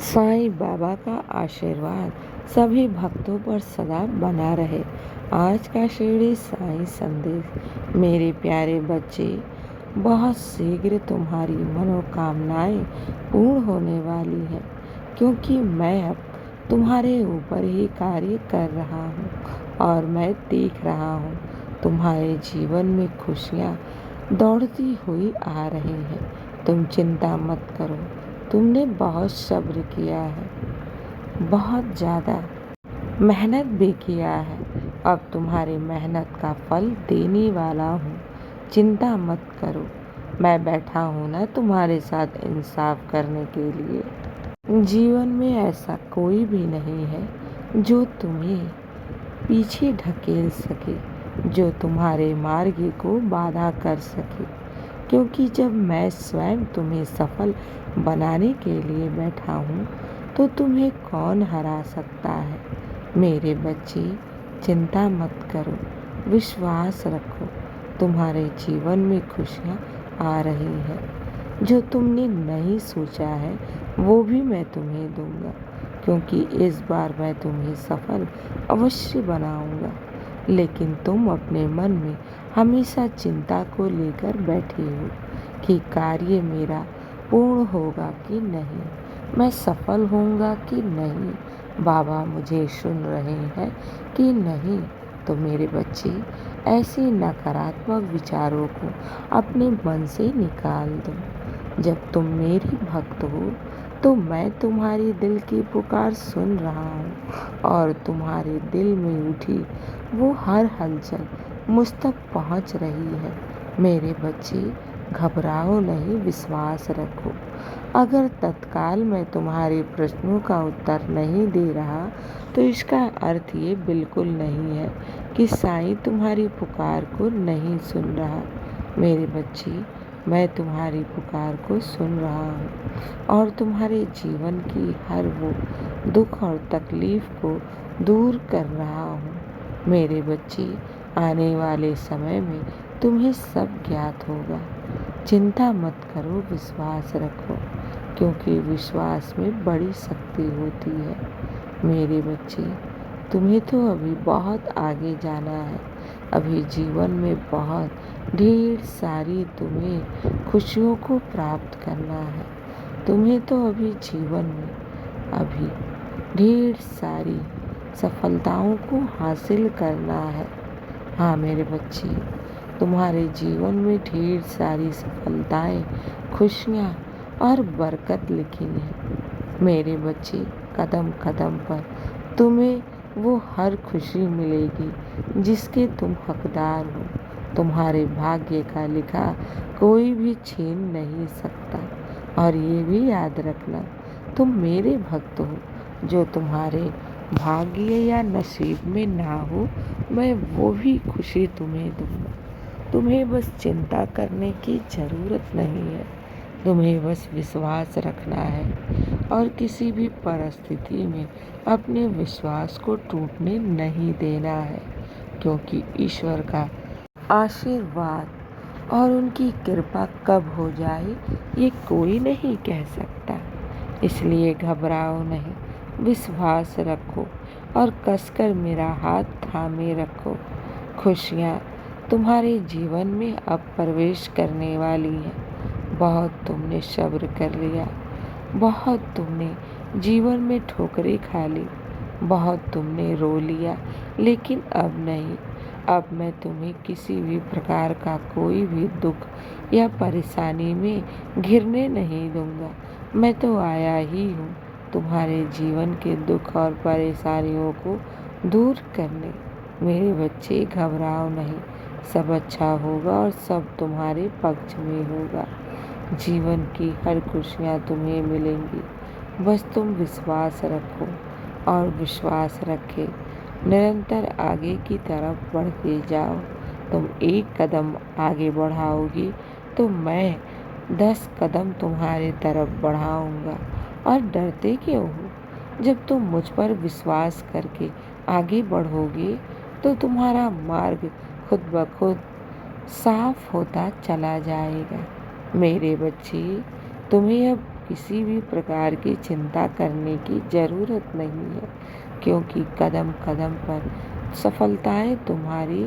साईं बाबा का आशीर्वाद सभी भक्तों पर सदा बना रहे। आज का शिरडी साईं संदेश। मेरे प्यारे बच्चे, बहुत शीघ्र तुम्हारी मनोकामनाएं पूर्ण होने वाली है, क्योंकि मैं अब तुम्हारे ऊपर ही कार्य कर रहा हूँ और मैं देख रहा हूँ तुम्हारे जीवन में खुशियाँ दौड़ती हुई आ रही हैं। तुम चिंता मत करो। तुमने बहुत सब्र किया है, बहुत ज़्यादा मेहनत भी किया है। अब तुम्हारी मेहनत का फल देने वाला हूँ। चिंता मत करो। मैं बैठा हूँ ना तुम्हारे साथ इंसाफ करने के लिए। जीवन में ऐसा कोई भी नहीं है जो तुम्हें पीछे ढकेल सके, जो तुम्हारे मार्ग को बाधा कर सके, क्योंकि जब मैं स्वयं तुम्हें सफल बनाने के लिए बैठा हूँ तो तुम्हें कौन हरा सकता है। मेरे बच्चे, चिंता मत करो, विश्वास रखो। तुम्हारे जीवन में खुशियाँ आ रही हैं। जो तुमने नहीं सोचा है वो भी मैं तुम्हें दूंगा, क्योंकि इस बार मैं तुम्हें सफल अवश्य बनाऊंगा। लेकिन तुम अपने मन में हमेशा चिंता को लेकर बैठे हो कि कार्य मेरा पूर्ण होगा कि नहीं, मैं सफल होऊंगा कि नहीं, बाबा मुझे सुन रहे हैं कि नहीं। तो मेरे बच्चे, ऐसे नकारात्मक विचारों को अपने मन से निकाल दो। जब तुम मेरी भक्त हो तो मैं तुम्हारी दिल की पुकार सुन रहा हूँ और तुम्हारे दिल में उठी वो हर हलचल मुझ तक पहुँच रही है। मेरे बच्चे, घबराओ नहीं, विश्वास रखो। अगर तत्काल मैं तुम्हारे प्रश्नों का उत्तर नहीं दे रहा तो इसका अर्थ ये बिल्कुल नहीं है कि साईं तुम्हारी पुकार को नहीं सुन रहा। मेरे बच्चे, मैं तुम्हारी पुकार को सुन रहा हूँ और तुम्हारे जीवन की हर वो दुख और तकलीफ को दूर कर रहा हूँ। मेरे बच्चे, आने वाले समय में तुम्हें सब ज्ञात होगा। चिंता मत करो, विश्वास रखो, क्योंकि विश्वास में बड़ी शक्ति होती है। मेरे बच्चे, तुम्हें तो अभी बहुत आगे जाना है। अभी जीवन में बहुत ढेर सारी तुम्हें खुशियों को प्राप्त करना है। तुम्हें तो अभी जीवन में अभी ढेर सारी सफलताओं को हासिल करना है। हाँ मेरे बच्चे, तुम्हारे जीवन में ढेर सारी सफलताएं, खुशियाँ और बरकत लिखी है। मेरे बच्चे, कदम कदम पर तुम्हें वो हर खुशी मिलेगी जिसके तुम हकदार हो। तुम्हारे भाग्य का लिखा कोई भी छीन नहीं सकता। और ये भी याद रखना, तुम मेरे भक्त हो। जो तुम्हारे भाग्य या नसीब में ना हो, मैं वो भी खुशी तुम्हें दूंगा। तुम्हें बस चिंता करने की ज़रूरत नहीं है। तुम्हें बस विश्वास रखना है और किसी भी परिस्थिति में अपने विश्वास को टूटने नहीं देना है, क्योंकि ईश्वर का आशीर्वाद और उनकी कृपा कब हो जाए ये कोई नहीं कह सकता। इसलिए घबराओ नहीं, विश्वास रखो और कसकर मेरा हाथ थामे रखो। खुशियाँ तुम्हारे जीवन में अब प्रवेश करने वाली हैं। बहुत तुमने सब्र कर लिया, बहुत तुमने जीवन में ठोकरें खा ली, बहुत तुमने रो लिया, लेकिन अब नहीं। अब मैं तुम्हें किसी भी प्रकार का कोई भी दुख या परेशानी में घिरने नहीं दूंगा। मैं तो आया ही हूँ तुम्हारे जीवन के दुख और परेशानियों को दूर करने। मेरे बच्चे, घबराओ नहीं, सब अच्छा होगा और सब तुम्हारे पक्ष में होगा। जीवन की हर खुशियाँ तुम्हें मिलेंगी। बस तुम विश्वास रखो और विश्वास रखे निरंतर आगे की तरफ बढ़ते जाओ। तुम एक कदम आगे बढ़ाओगी तो मैं 10 कदम तुम्हारे तरफ बढ़ाऊंगा। और डरते क्यों हो? जब तुम मुझ पर विश्वास करके आगे बढ़ोगे तो तुम्हारा मार्ग खुद ब खुद साफ होता चला जाएगा। मेरे बच्चे, तुम्हें अब किसी भी प्रकार की चिंता करने की ज़रूरत नहीं है, क्योंकि कदम कदम पर सफलताएं तुम्हारी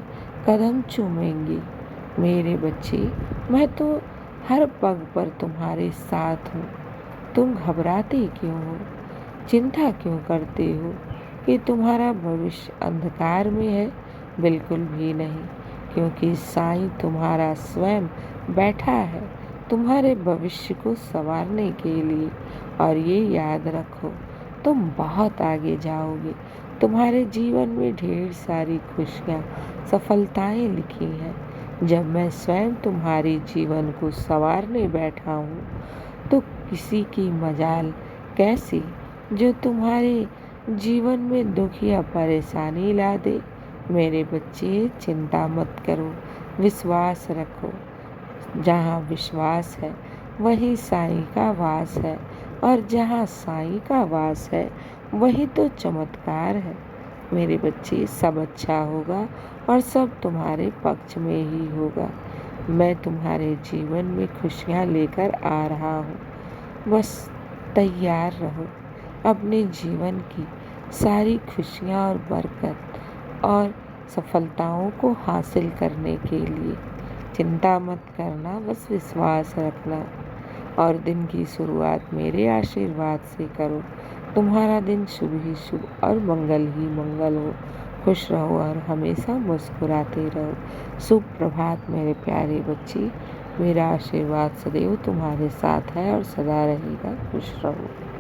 कदम चूमेंगी। मेरे बच्चे, मैं तो हर पग पर तुम्हारे साथ हूँ। तुम घबराते क्यों हो? चिंता क्यों करते हो कि तुम्हारा भविष्य अंधकार में है? बिल्कुल भी नहीं, क्योंकि साईं तुम्हारा स्वयं बैठा है तुम्हारे भविष्य को संवारने के लिए। और ये याद रखो, तुम बहुत आगे जाओगे। तुम्हारे जीवन में ढेर सारी खुशियाँ, सफलताएं लिखी हैं। जब मैं स्वयं तुम्हारे जीवन को संवारने बैठा हूँ, तो किसी की मजाल कैसी जो तुम्हारे जीवन में दुख या परेशानी ला दे। मेरे बच्चे, चिंता मत करो, विश्वास रखो। जहाँ विश्वास है वहीं साईं का वास है, और जहाँ साईं का वास है वही तो चमत्कार है। मेरे बच्चे, सब अच्छा होगा और सब तुम्हारे पक्ष में ही होगा। मैं तुम्हारे जीवन में खुशियाँ लेकर आ रहा हूँ। बस तैयार रहो अपने जीवन की सारी खुशियाँ और बरकत और सफलताओं को हासिल करने के लिए। चिंता मत करना, बस विश्वास रखना और दिन की शुरुआत मेरे आशीर्वाद से करो। तुम्हारा दिन शुभ ही शुभ और मंगल ही मंगल हो। खुश रहो और हमेशा मुस्कुराते रहो। शुभ प्रभात मेरे प्यारे बच्चे। मेरा आशीर्वाद सदैव तुम्हारे साथ है और सदा रहेगा। खुश रहो।